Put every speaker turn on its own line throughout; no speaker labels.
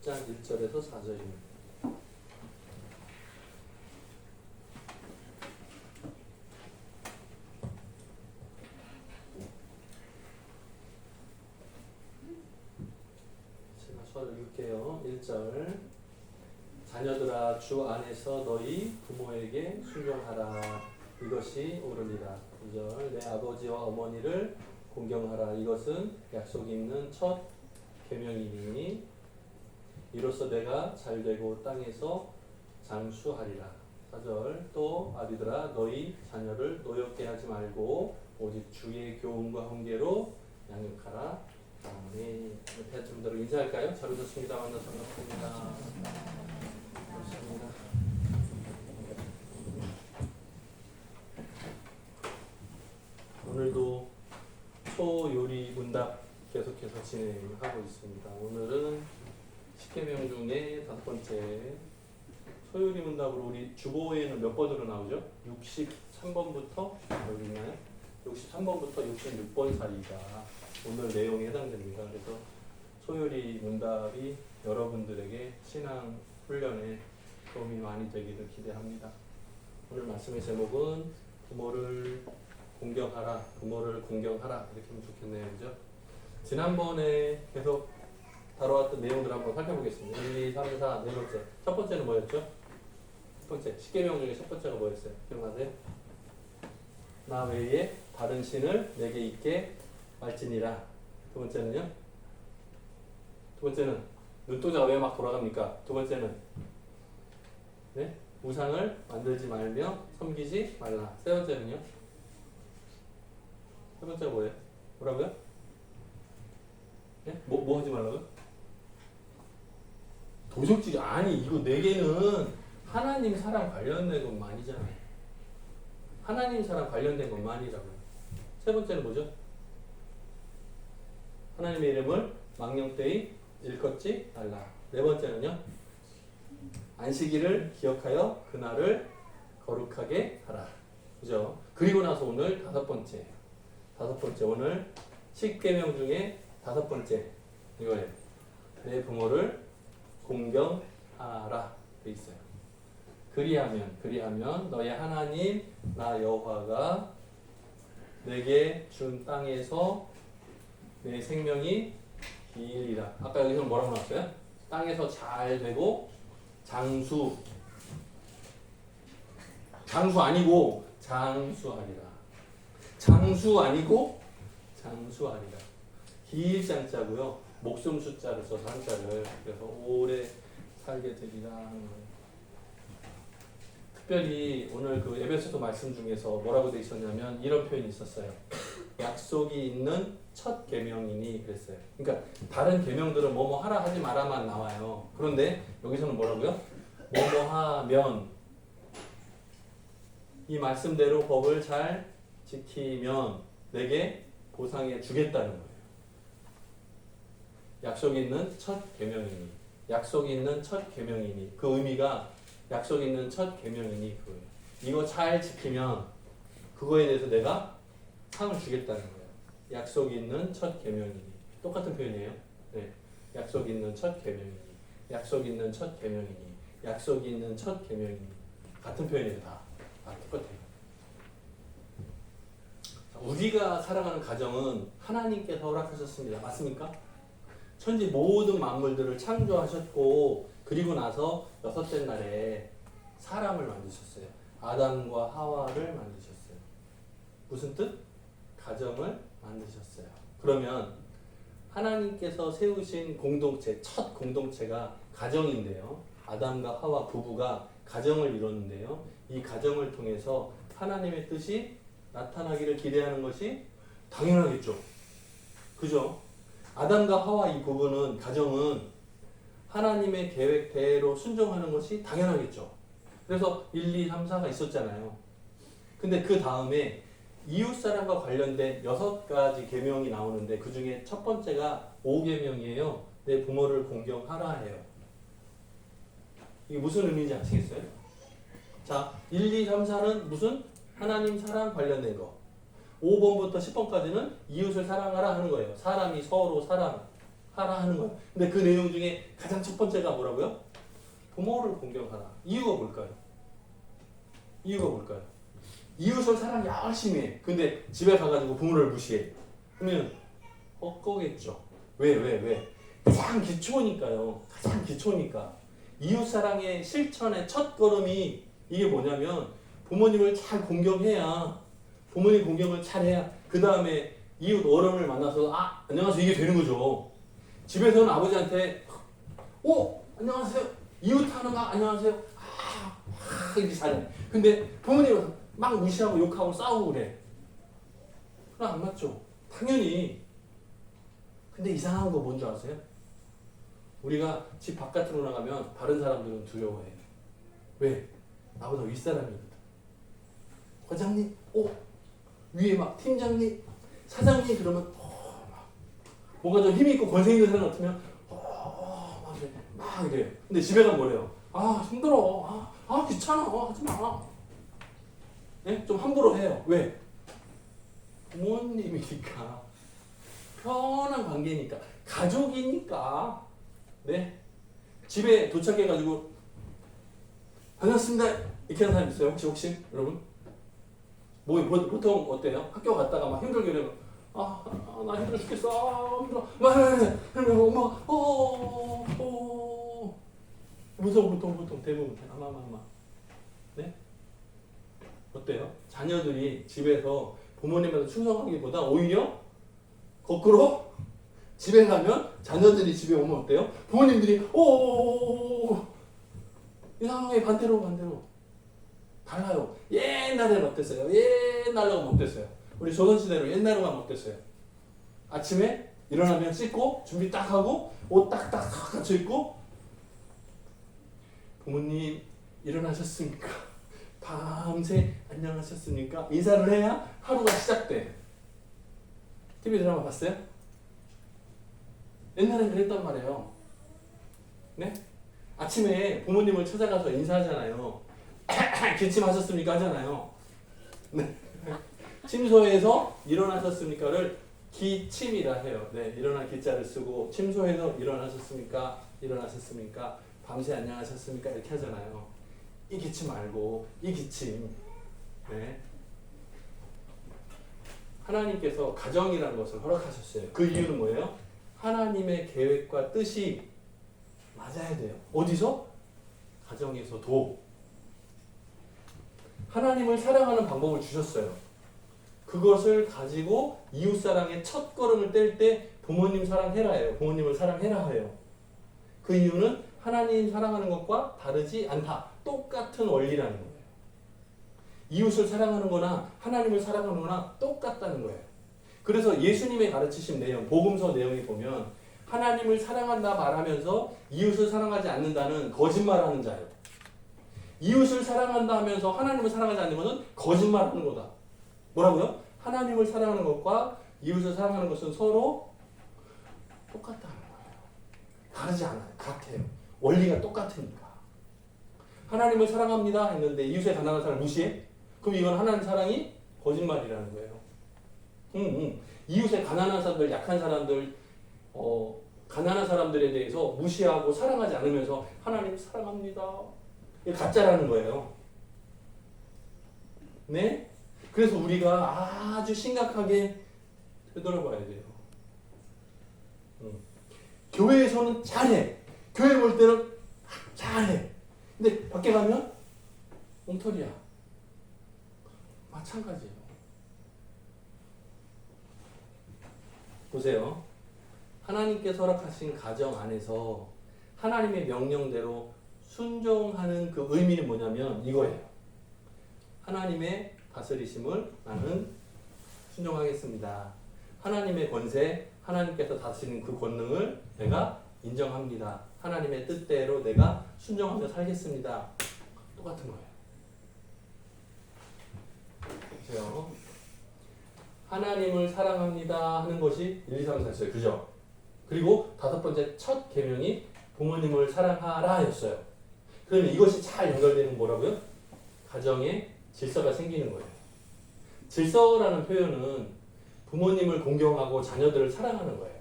10장 1절에서 4절입니다. 제가 수화를 읽을게요. 1절 자녀들아 주 안에서 너희 부모에게 순종하라. 이것이 옳으니라. 2절 내 아버지와 어머니를 공경하라. 이것은 약속이 있는 첫 계명이니 이로써 내가 잘되고 땅에서 장수하리라. 4절 또 아비들아 너희 자녀를 노엽게 하지 말고 오직 주의 교훈과 훈계로 양육하라. 아멘. 옆에 좀 더 인사할까요? 잘 오셨습니다. 만나서 반갑습니다. 감사합니다. 오늘도 소요리 문답 계속해서 진행하고 있습니다. 오늘은 10계명 중에 5번째 소요리 문답으로 우리 주보에는 몇 번으로 나오죠? 63번부터 여기 있나요? 63번부터 66번 사이가 오늘 내용에 해당됩니다. 그래서 소요리 문답이 여러분들에게 신앙 훈련에 도움이 많이 되기를 기대합니다. 오늘 말씀의 제목은 부모를 공경하라, 부모를 공경하라 이렇게 하면 좋겠네요. 그죠? 지난번에 계속 다뤄왔던 내용들 한번 살펴보겠습니다. 1, 2, 3, 4, 네 번째. 첫 번째는 뭐였죠? 첫 번째. 10계명 중에 첫 번째가 뭐였어요? 기억나세요? 나 외에 다른 신을 내게 있게 말지니라. 두 번째는요? 두 번째는 눈동자가 왜 막 돌아갑니까? 두 번째는 네? 우상을 만들지 말며 섬기지 말라. 세 번째는요? 세 번째가 뭐예요? 뭐라고요? 네? 뭐 하지 말라고요? 도적질 아니 이거 네 개는 하나님 사랑 관련된 것만이잖아요. 하나님 사랑 관련된 것만이라고요. 세 번째는 뭐죠? 하나님의 이름을 망령되이 일컫지 말라. 네 번째는요? 안식일을 기억하여 그날을 거룩하게 하라. 그죠? 그리고 나서 오늘 다섯 번째 오늘 10계명 중에 다섯 번째 이거예요. 내 부모를 공경하라 돼 있어요. 그리하면 너의 하나님 나 여호와가 내게 준 땅에서 내 생명이 길리라. 아까 여기서 뭐라고 나왔어요? 땅에서 잘 되고 장수 아니고 장수하리라. 장수 아니고 장수하리라. 길장자고요. 목숨 숫자를 써서 한자를. 그래서 오래 살게 되리라 하는 거예요. 특별히 오늘 그 에베소서 말씀 중에서 뭐라고 되어 있었냐면 이런 표현이 있었어요. 약속이 있는 첫 계명이니 그랬어요. 그러니까 다른 계명들은 뭐뭐 하라 하지 마라만 나와요. 그런데 여기서는 뭐라고요? 뭐뭐 하면 이 말씀대로 법을 잘 지키면 내게 보상해 주겠다는 거예요. 약속이 있는 첫 계명이니. 약속이 있는 첫 계명이니. 그 의미가 약속이 있는 첫 계명이니 그거예요. 이거 잘 지키면 그거에 대해서 내가 상을 주겠다는 거예요. 약속이 있는 첫 계명이니. 똑같은 표현이에요. 네. 약속이 있는 첫 계명이니. 약속이 있는 첫 계명이니. 약속이 있는 첫 계명이니. 같은 표현이에요. 다 똑같아요. 우리가 살아가는 가정은 하나님께서 허락하셨습니다. 맞습니까? 천지 모든 만물들을 창조하셨고 그리고 나서 여섯째 날에 사람을 만드셨어요. 아담과 하와를 만드셨어요. 무슨 뜻? 가정을 만드셨어요. 그러면 하나님께서 세우신 공동체, 첫 공동체가 가정인데요. 아담과 하와 부부가 가정을 이뤘는데요. 이 가정을 통해서 하나님의 뜻이 나타나기를 기대하는 것이 당연하겠죠. 그죠? 아담과 하와 이 부부는 가정은 하나님의 계획대로 순종하는 것이 당연하겠죠. 그래서 1, 2, 3, 4가 있었잖아요. 근데 그 다음에 이웃사람과 관련된 6가지 계명이 나오는데 그 중에 첫 번째가 5계명이에요. 내 부모를 공경하라 해요. 이게 무슨 의미인지 아시겠어요? 자, 1, 2, 3, 4는 무슨? 하나님 사랑 관련된 거. 5번부터 10번까지는 이웃을 사랑하라 하는 거예요. 사람이 서로 사랑하는 하라 하는 거예요. 근데 그 내용 중에 가장 첫 번째가 뭐라고요? 부모를 공경하라. 이유가 뭘까요? 이유가 뭘까요? 이웃을 사랑 열심히 해. 근데 집에 가가지고 부모를 무시해. 그러면 헛거겠죠. 왜? 가장 기초니까요. 가장 기초니까. 이웃사랑의 실천의 첫 걸음이 이게 뭐냐면 부모님을 잘 공경해야, 부모님 공경을 잘해야 그 다음에 이웃 어른을 만나서 안녕하세요 이게 되는 거죠. 집에서는 아버지한테 안녕하세요 이웃하는 안녕하세요 이렇게 잘해. 근데 부모님은 막 무시하고 욕하고 싸우고 그래. 그럼 안 맞죠. 당연히. 근데 이상한 거 뭔지 아세요? 우리가 집 바깥으로 나가면 다른 사람들은 두려워해. 왜? 나보다 윗사람이거든. 과장님, 위에 막 팀장님, 사장님 그러면 막 뭔가 좀 힘이 있고 권세 있는 사람 같으면 막 이래요. 근데 집에 가면 뭐래요? 힘들어. 귀찮아. 하지 마. 네? 좀 함부로 해요. 왜? 부모님이니까. 편한 관계니까. 가족이니까. 네? 집에 도착해가지고 반갑습니다. 이렇게 하는 사람 있어요? 혹시 여러분? 보통 어때요? 학교 갔다가 막 힘들게 그래요. 나 힘들어 죽겠어. 힘들어. 그러면 엄마, 보통 대부분 아마. 네? 어때요? 자녀들이 집에서 부모님한테 충성하기보다 오히려 거꾸로 집에 가면 자녀들이 집에 오면 어때요? 부모님들이 이 상황에 반대로 달라요. 옛날에는 어땠어요? 옛날로 어땠어요? 우리 조선시대로 옛날로 가면 어땠어요? 아침에 일어나면 씻고 준비 딱 하고 옷 딱딱 갖춰 입고 부모님 일어나셨습니까? 밤새 안녕하셨습니까? 인사를 해야 하루가 시작돼. TV 드라마 봤어요? 옛날엔 그랬단 말이에요. 네? 아침에 부모님을 찾아가서 인사하잖아요. 기침하셨습니까? 하잖아요. 네. 침소에서 일어나셨습니까를 기침이라 해요. 네, 일어나 기자를 쓰고 침소에서 일어나셨습니까? 일어나셨습니까? 밤새 안녕하셨습니까? 이렇게 하잖아요. 이 기침 말고 이 기침. 네. 하나님께서 가정이라는 것을 허락하셨어요. 그 이유는 뭐예요? 하나님의 계획과 뜻이 맞아야 돼요. 어디서? 가정에서도. 하나님을 사랑하는 방법을 주셨어요. 그것을 가지고 이웃사랑의 첫 걸음을 뗄 때 부모님 사랑해라예요. 부모님을 사랑해라 해요. 그 이유는 하나님 사랑하는 것과 다르지 않다. 똑같은 원리라는 거예요. 이웃을 사랑하는 거나 하나님을 사랑하는 거나 똑같다는 거예요. 그래서 예수님의 가르치신 내용, 복음서 내용에 보면 하나님을 사랑한다 말하면서 이웃을 사랑하지 않는다는 거짓말하는 자예요. 이웃을 사랑한다 하면서 하나님을 사랑하지 않는 것은 거짓말하는 거다. 뭐라고요? 하나님을 사랑하는 것과 이웃을 사랑하는 것은 서로 똑같다는 거예요. 다르지 않아요. 같아요. 원리가 똑같으니까. 하나님을 사랑합니다 했는데 이웃의 가난한 사람을 무시해? 그럼 이건 하나님 사랑이 거짓말이라는 거예요. 이웃의 가난한 사람들, 약한 사람들, 가난한 사람들에 대해서 무시하고 사랑하지 않으면서 하나님 사랑합니다. 이게 가짜라는 거예요. 네? 그래서 우리가 아주 심각하게 되돌아봐야 돼요. 교회에서는 잘해. 교회 볼 때는 잘해. 근데 밖에 가면 엉터리야. 마찬가지예요. 보세요. 하나님께서 허락하신 가정 안에서 하나님의 명령대로 순종하는 그 의미는 뭐냐면 이거예요. 하나님의 다스리심을 나는 순종하겠습니다. 하나님의 권세, 하나님께서 다스리는 그 권능을 내가 인정합니다. 하나님의 뜻대로 내가 순종하며 살겠습니다. 똑같은 거예요. 보세요. 하나님을 사랑합니다 하는 것이 1, 2, 3, 4였어요. 그죠? 그리고 다섯 번째 첫 계명이 부모님을 사랑하라 였어요. 그러면 이것이 잘 연결되는 뭐라고요? 가정에 질서가 생기는 거예요. 질서라는 표현은 부모님을 공경하고 자녀들을 사랑하는 거예요.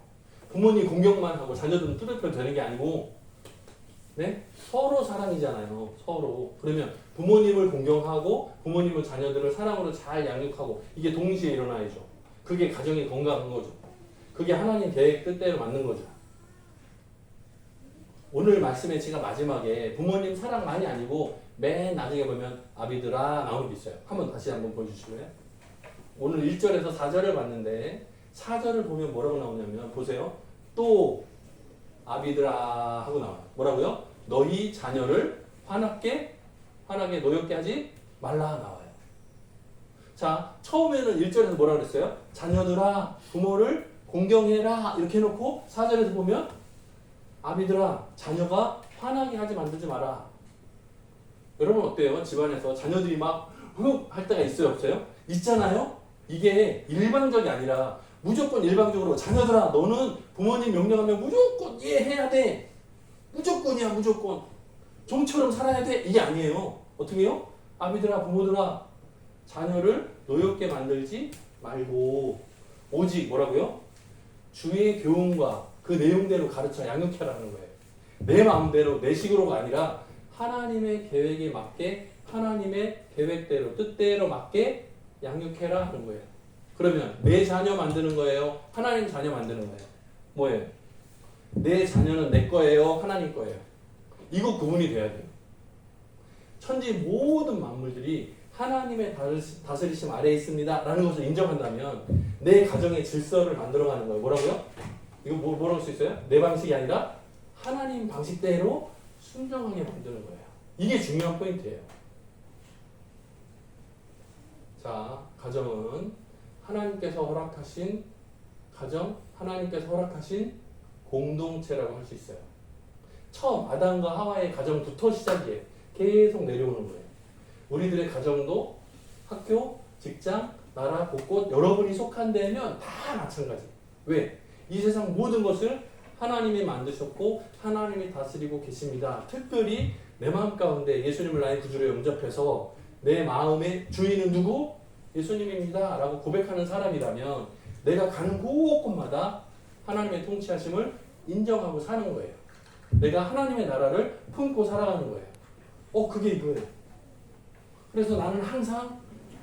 부모님 공경만 하고 자녀들은 뚜렷하게 되는 게 아니고, 네? 서로 사랑이잖아요. 서로. 그러면 부모님을 공경하고 부모님은 자녀들을 사랑으로 잘 양육하고 이게 동시에 일어나야죠. 그게 가정이 건강한 거죠. 그게 하나님 계획 뜻대로 맞는 거죠. 오늘 말씀의 제가 마지막에 부모님 사랑만이 아니고 맨 나중에 보면 아비들아 나오는 게 있어요. 다시 한번 보여주실래요? 오늘 1절에서 4절을 봤는데 4절을 보면 뭐라고 나오냐면 보세요. 또 아비들아 하고 나와요. 뭐라고요? 너희 자녀를 화나게 노엽게 하지 말라 나와요. 자, 처음에는 1절에서 뭐라 그랬어요? 자녀들아 부모를 공경해라 이렇게 해놓고 4절에서 보면 아비들아 자녀가 화나게 하지 만들지 마라. 여러분 어때요? 집안에서 자녀들이 막 훅 할 때가 있어요? 없어요? 있잖아요? 이게 일방적이 아니라 무조건 일방적으로 자녀들아 너는 부모님 명령하면 무조건 이해해야 돼. 무조건이야 무조건. 좀처럼 살아야 돼. 이게 아니에요. 어떻게 해요? 아비들아 부모들아 자녀를 노엽게 만들지 말고 오직 뭐라고요? 주의 교훈과 그 내용대로 가르쳐 양육해라는 거예요. 내 마음대로 내 식으로가 아니라 하나님의 계획에 맞게 하나님의 계획대로 뜻대로 맞게 양육해라 하는 거예요. 그러면 내 자녀 만드는 거예요? 하나님 자녀 만드는 거예요? 뭐예요? 내 자녀는 내 거예요? 하나님 거예요? 이거 구분이 돼야 돼요. 천지 모든 만물들이 하나님의 다스리심 아래에 있습니다 라는 것을 인정한다면 내 가정의 질서를 만들어가는 거예요. 뭐라고요? 이거 뭐라고 할 수 있어요? 내 방식이 아니라 하나님 방식대로 순종하게 만드는 거예요. 이게 중요한 포인트예요. 자, 가정은 하나님께서 허락하신 가정, 하나님께서 허락하신 공동체라고 할 수 있어요. 처음 아담과 하와의 가정부터 시작이에요. 계속 내려오는 거예요. 우리들의 가정도 학교, 직장, 나라, 곳곳 여러분이 속한 데면 다 마찬가지. 왜? 이 세상 모든 것을 하나님이 만드셨고 하나님이 다스리고 계십니다. 특별히 내 마음 가운데 예수님을 나의 구주로 영접해서 내 마음의 주인은 누구? 예수님입니다 라고 고백하는 사람이라면 내가 가는 곳곳마다 하나님의 통치하심을 인정하고 사는 거예요. 내가 하나님의 나라를 품고 살아가는 거예요. 그게 이거예요. 그래서 나는 항상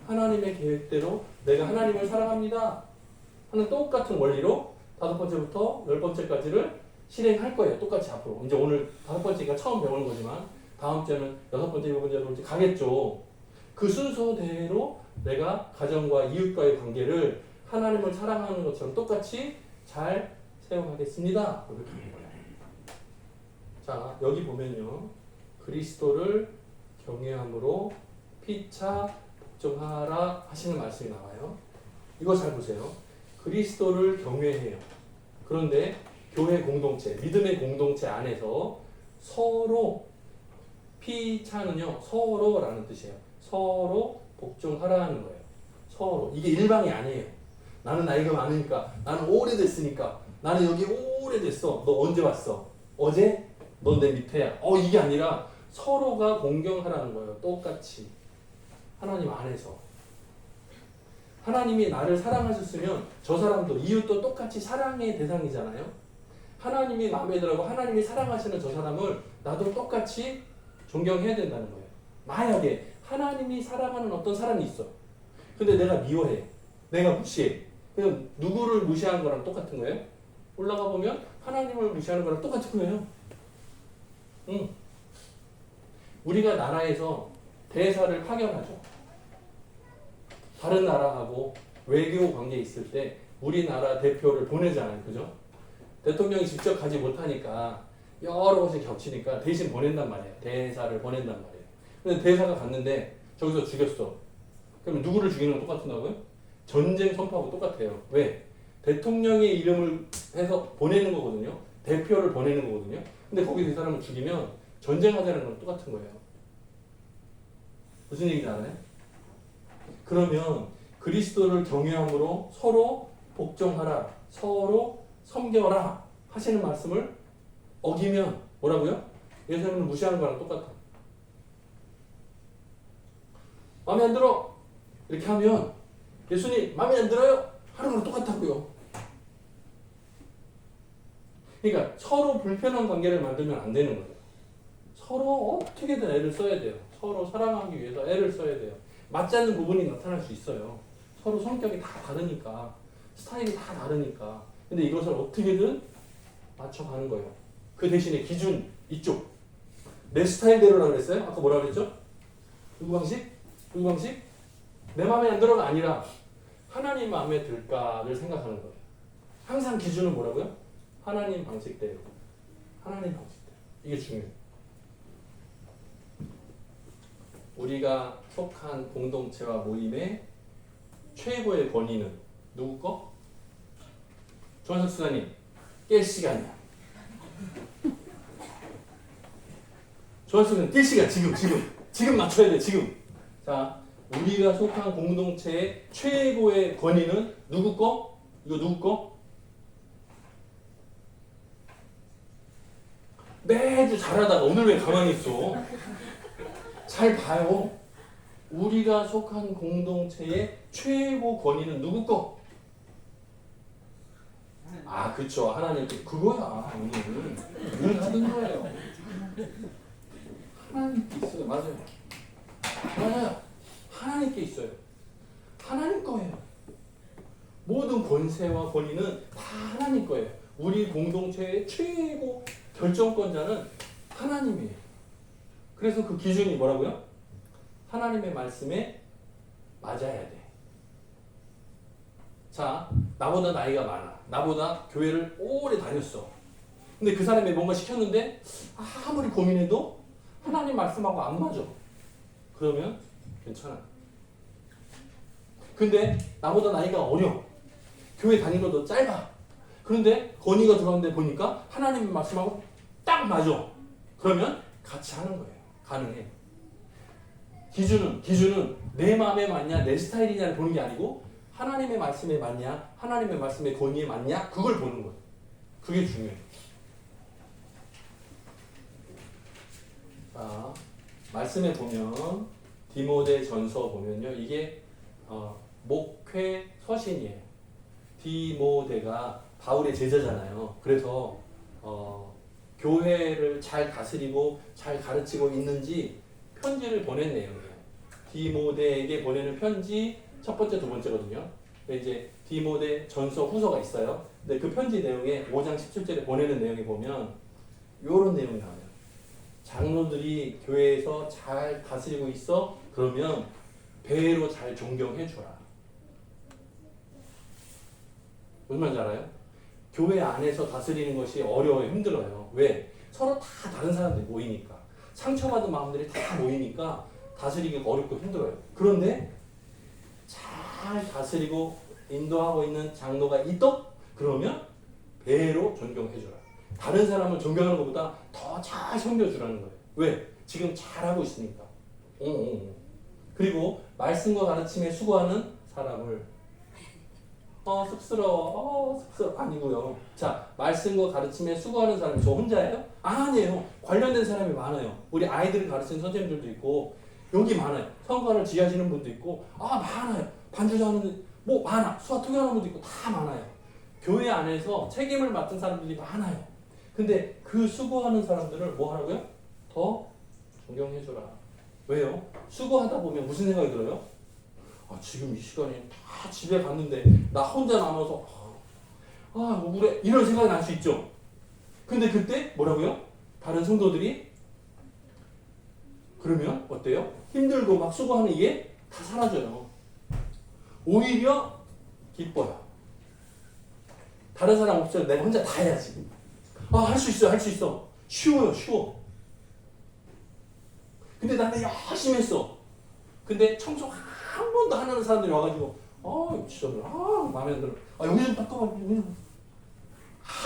하나님의 계획대로 내가 하나님을 사랑합니다 하는 똑같은 원리로 5번째부터 10번째까지를 실행할 거예요. 똑같이 앞으로. 이제 오늘 5번째가 처음 배우는 거지만 다음 주에는 6번째, 7번째로 이제 가겠죠. 그 순서대로 내가 가정과 이웃과의 관계를 하나님을 사랑하는 것처럼 똑같이 잘 세워가겠습니다. 고백하는 거예요. 자, 여기 보면요. 그리스도를 경외함으로 피차 복종하라 하시는 말씀이 나와요. 이거 잘 보세요. 그리스도를 경외해요. 그런데 교회 공동체, 믿음의 공동체 안에서 서로 피차는요. 서로라는 뜻이에요. 서로 복종하라는 거예요. 서로. 이게 일방이 아니에요. 나는 나이가 많으니까, 나는 오래됐으니까, 나는 여기 오래됐어. 너 언제 왔어? 어제? 넌 내 밑에야. 이게 아니라 서로가 공경하라는 거예요. 똑같이. 하나님 안에서. 하나님이 나를 사랑하셨으면 저 사람도 이웃도 똑같이 사랑의 대상이잖아요. 하나님이 마음에 들어하고 하나님이 사랑하시는 저 사람을 나도 똑같이 존경해야 된다는 거예요. 만약에 하나님이 사랑하는 어떤 사람이 있어. 근데 내가 미워해. 내가 무시해. 그럼 누구를 무시하는 거랑 똑같은 거예요? 올라가 보면 하나님을 무시하는 거랑 똑같은 거예요. 우리가 나라에서 대사를 파견하죠. 다른 나라하고 외교 관계 있을 때 우리나라 대표를 보내잖아요. 그죠? 대통령이 직접 가지 못하니까 여러 것이 겹치니까 대신 보낸단 말이에요. 대사를 보낸단 말이에요. 근데 대사가 갔는데 저기서 죽였어. 그러면 누구를 죽이는 건 똑같은다고요? 전쟁 선포하고 똑같아요. 왜? 대통령의 이름을 해서 보내는 거거든요. 대표를 보내는 거거든요. 근데 거기서 이 사람을 죽이면 전쟁하자는 건 똑같은 거예요. 무슨 얘기인지 알아요? 그러면 그리스도를 경외함으로 서로 복종하라, 서로 섬겨라 하시는 말씀을 어기면 뭐라고요? 예수님을 무시하는 거랑 똑같아. 마음에 안 들어! 이렇게 하면 예수님 마음에 안 들어요? 하는 거랑 똑같다고요. 그러니까 서로 불편한 관계를 만들면 안 되는 거예요. 서로 어떻게든 애를 써야 돼요. 서로 사랑하기 위해서 애를 써야 돼요. 맞지 않는 부분이 나타날 수 있어요. 서로 성격이 다 다르니까, 스타일이 다 다르니까. 근데 이것을 어떻게든 맞춰가는 거예요. 그 대신에 기준 이쪽. 내 스타일대로라고 그랬어요? 아까 뭐라 그랬죠? 누구 방식? 누구 방식? 내 마음에 안 들어가 아니라 하나님 마음에 들까를 생각하는 거예요. 항상 기준은 뭐라고요? 하나님 방식대로. 하나님 방식대로. 이게 중요해요. 우리가 속한 공동체와 모임의 최고의 권위는 누구 거? 조한석 수사님, 깰 시간이야. 조한석 수사님, 깰 시간, 지금 맞춰야 돼, 지금. 자, 우리가 속한 공동체의 최고의 권위는 누구 거? 이거 누구 거? 매주 잘하다가 오늘 왜 가만히 있어? 잘 봐요. 우리가 속한 공동체의 최고 권위는 누구 거? 아, 그쵸. 하나님께. 그거야, 오늘. 늘 하는 거예요. 하나님께 있어요. 맞아요. 맞아요. 하나님께 있어요. 하나님 거예요. 모든 권세와 권위는 다 하나님 거예요. 우리 공동체의 최고 결정권자는 하나님이에요. 그래서 그 기준이 뭐라고요? 하나님의 말씀에 맞아야 돼. 자, 나보다 나이가 많아. 나보다 교회를 오래 다녔어. 근데 그 사람이 뭔가 시켰는데 아무리 고민해도 하나님 말씀하고 안 맞아. 그러면 괜찮아. 근데 나보다 나이가 어려. 교회 다닌 것도 짧아. 그런데 건의가 들어왔는데 보니까 하나님 말씀하고 딱 맞아. 그러면 같이 하는 거예요. 가능해. 기준은 내 마음에 맞냐, 내 스타일이냐를 보는 게 아니고 하나님의 말씀에 맞냐, 하나님의 말씀의 권위에 맞냐, 그걸 보는 거예요. 그게 중요해요. 자, 말씀에 보면 디모데 전서 보면요, 이게 목회 서신이에요. 디모데가 바울의 제자잖아요. 그래서 교회를 잘 다스리고 잘 가르치고 있는지 편지를 보낸 내용이에요. 디모데에게 보내는 편지 첫 번째, 두 번째거든요. 이제 디모데 전서 후서가 있어요. 근데 그 편지 내용에 5장 17절에 보내는 내용에 보면 이런 내용이 나와요. 장로들이 교회에서 잘 다스리고 있어? 그러면 배로 잘 존경해줘라. 무슨 말인지 알아요? 교회 안에서 다스리는 것이 어려워요. 힘들어요. 왜? 서로 다 다른 사람들이 모이니까. 상처받은 마음들이 다 모이니까 다스리기가 어렵고 힘들어요. 그런데 잘 다스리고 인도하고 있는 장로가 있다? 그러면 배로 존경해줘라. 다른 사람을 존경하는 것보다 더 잘 섬겨주라는 거예요. 왜? 지금 잘하고 있으니까. 그리고 말씀과 가르침에 수고하는 사람을 쑥스러워 아니고요. 자, 말씀과 가르침에 수고하는 사람이 저 혼자예요? 아니에요. 관련된 사람이 많아요. 우리 아이들을 가르치는 선생님들도 있고 여기 많아요. 성관을 지휘하시는 분도 있고 많아요. 반주자하는 뭐 많아. 수화 투교하는 분도 있고 다 많아요. 교회 안에서 책임을 맡은 사람들이 많아요. 근데 그 수고하는 사람들을 뭐 하라고요? 더 존경해줘라. 왜요? 수고하다 보면 무슨 생각이 들어요? 지금 이 시간에 다 집에 갔는데 나 혼자 남아서 우울해 이런 생각이 날 수 있죠. 근데 그때 뭐라고요? 다른 성도들이 그러면 어때요? 힘들고 막 수고하는 이게 다 사라져요. 오히려 기뻐요. 다른 사람 없어요. 내가 혼자 다 해야지. 할 수 있어, 할 수 있어. 쉬워요, 쉬워. 근데 나는 열심히 했어. 근데 청소 한 번도 안 하는 사람들이 와가지고 진짜 마음에 안 들어. 여기 좀 닦아봐.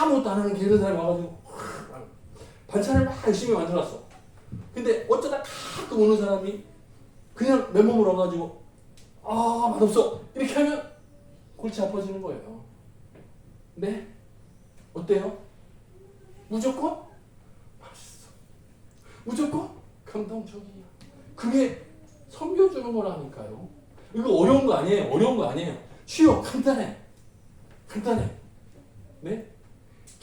아무것도 안 하는 게으른 사람이 와가지고 반찬을 막 열심히 만들었어. 근데 어쩌다 가끔 오는 사람이 그냥 맨몸으로 와가지고 맛없어 이렇게 하면 골치 아파지는 거예요. 네? 어때요? 무조건 맛있어. 무조건 감동적이야. 그게 섬겨주는 거라니까요. 이거 어려운 거 아니에요. 쉬워. 간단해. 네?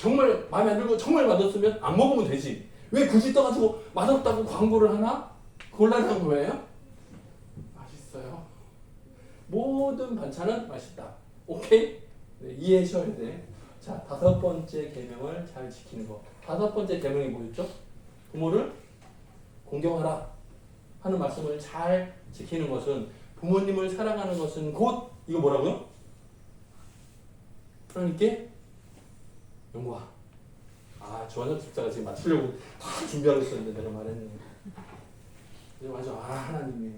정말 마음에 안 들고 정말 맛없으면 안 먹으면 되지. 왜 굳이 떠가지고 맛없다고 광고를 하나? 곤란한 거예요? 맛있어요. 모든 반찬은 맛있다. 오케이? 네, 이해하셔야 돼. 자, 5번째 계명을 잘 지키는 거. 5번째 계명이 뭐였죠? 부모를 공경하라 하는 말씀을 잘 지키는 것은, 부모님을 사랑하는 것은 곧 이거 뭐라고요? 하나님께 영광. 아, 조한혁 집사가 지금 맞추려고 다 준비하고 있었는데 내가 말했네. 맞아. 아, 하나님이에요.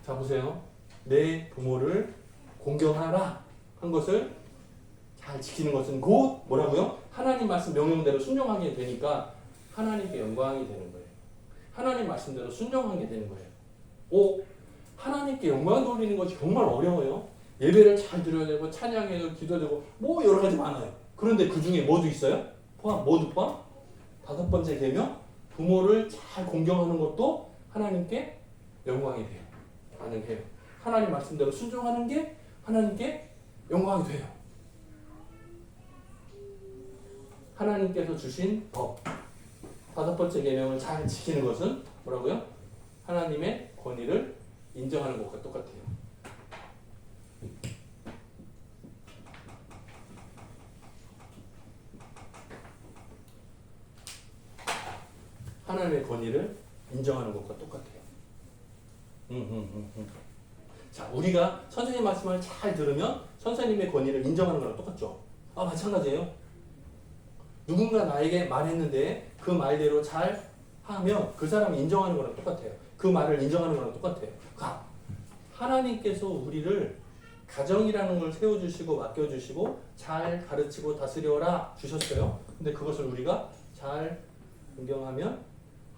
자, 보세요. 내 부모를 공경하라 한 것을 잘 지키는 것은 곧 뭐라고요? 하나님 말씀 명령대로 순종하게 되니까 하나님께 영광이 되는 거예요. 하나님 말씀대로 순종하게 되는 거예요. 오, 하나님께 영광 돌리는 것이 정말 어려워요. 예배를 잘 드려야 되고 찬양해야 기도되고 뭐 여러 가지 많아요. 그런데 그 중에 뭐도 있어요? 모두 포함? 5번째 계명, 부모를 잘 공경하는 것도 하나님께 영광이 돼요. 가능해요. 하나님 말씀대로 순종하는 게 하나님께 영광이 돼요. 하나님께서 주신 법, 5번째 계명을 잘 지키는 것은 뭐라고요? 하나님의 권위를 인정하는 것과 똑같아요. 하나님의 권위를 인정하는 것과 똑같아요. 자, 우리가 선생님 말씀을 잘 들으면 선생님의 권위를 인정하는 거랑 똑같죠? 아, 마찬가지예요. 누군가 나에게 말했는데 그 말대로 잘 하면 그 사람이 인정하는 거랑 똑같아요. 그 말을 인정하는 거랑 똑같아요. 하나님께서 우리를 가정이라는 걸 세워주시고 맡겨주시고 잘 가르치고 다스려라 주셨어요. 근데 그것을 우리가 잘 공경하면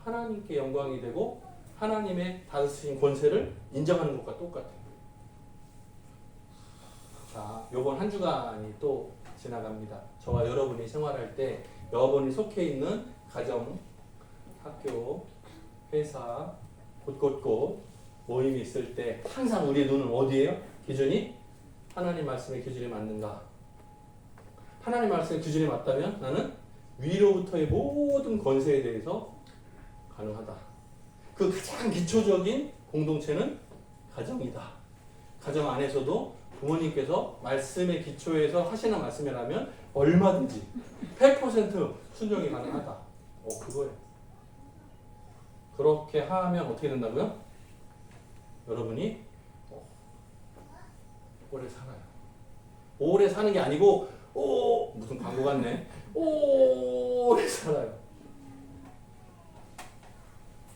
하나님께 영광이 되고 하나님의 다스린 권세를 인정하는 것과 똑같아요. 자, 요번 한 주간이 또 지나갑니다. 저와 여러분이 생활할 때 여러분이 속해 있는 가정, 학교, 회사, 곳곳곳 모임이 있을 때 항상 우리의 눈은 어디예요? 기준이 하나님 말씀의 기준이 맞는가? 하나님 말씀의 기준이 맞다면 나는 위로부터의 모든 권세에 대해서 가능하다. 그 가장 기초적인 공동체는 가정이다. 가정 안에서도 부모님께서 말씀의 기초에서 하시는 말씀이라면 얼마든지 100% 순종이 가능하다. 그거예요. 그렇게 하면 어떻게 된다고요? 여러분이 오래 살아요. 오래 사는 게 아니고 무슨 광고 같네. 오래 살아요.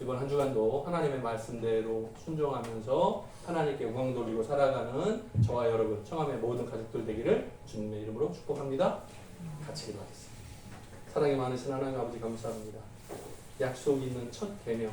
이번 한 주간도 하나님의 말씀대로 순종하면서 하나님께 영광 돌리고 살아가는 저와 여러분, 청함의 모든 가족들 되기를 주님의 이름으로 축복합니다. 같이 기도하겠습니다. 사랑이 많으신 하나님 아버지 감사합니다. 약속이 있는 첫 계명,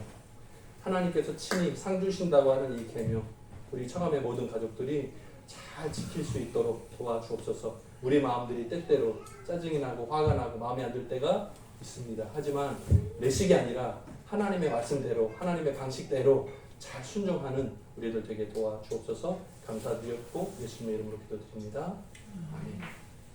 하나님께서 친히 상 주신다고 하는 이 계명, 우리 청함의 모든 가족들이 잘 지킬 수 있도록 도와주옵소서. 우리 마음들이 때때로 짜증이 나고 화가 나고 마음에 안 들 때가 있습니다. 하지만 내 식이 아니라 하나님의 말씀대로 하나님의 방식대로 잘 순종하는 우리들 되게 도와주옵소서. 감사드렸고 예수님의 이름으로 기도드립니다. 아멘.